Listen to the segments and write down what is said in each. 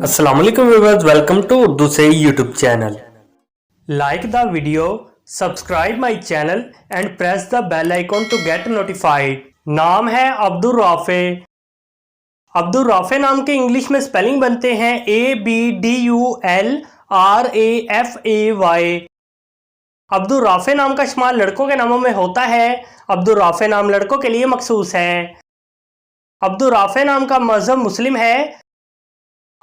Assalamualaikum viewers, welcome to Urdusy YouTube channel. Like the video, subscribe my channel and press the bell icon to get notified. नाम है Abdul Rafe. Abdul Rafe नाम के English में spelling बनते हैं ABDULRAFAY। Abdul Rafe नाम का इस्तेमाल लड़कों के नामों में होता है। अब्दुल राफे नाम लड़कों के लिए मखसूस है। अब्दुल राफे नाम का मजहब मुस्लिम है।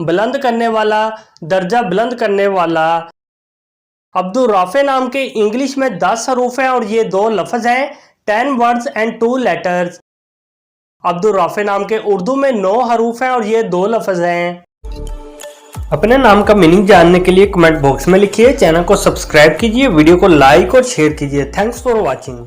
बुलंद करने वाला, दर्जा बुलंद करने वाला। अब्दुल राफे नाम के इंग्लिश में 10 हरूफ हैं और ये 2 लफ्ज़ हैं, 10 words and 2 letters. Abdul Rafe नाम के उर्दू में 9 हरूफ हैं और ये 2 लफ्ज़ हैं। अपने नाम का मीनिंग जानने के लिए कमेंट बॉक्स में लिखिए, चैनल को सब्सक्राइब कीजिए, वीडियो को लाइक और शेयर कीजिए। Thanks for watching.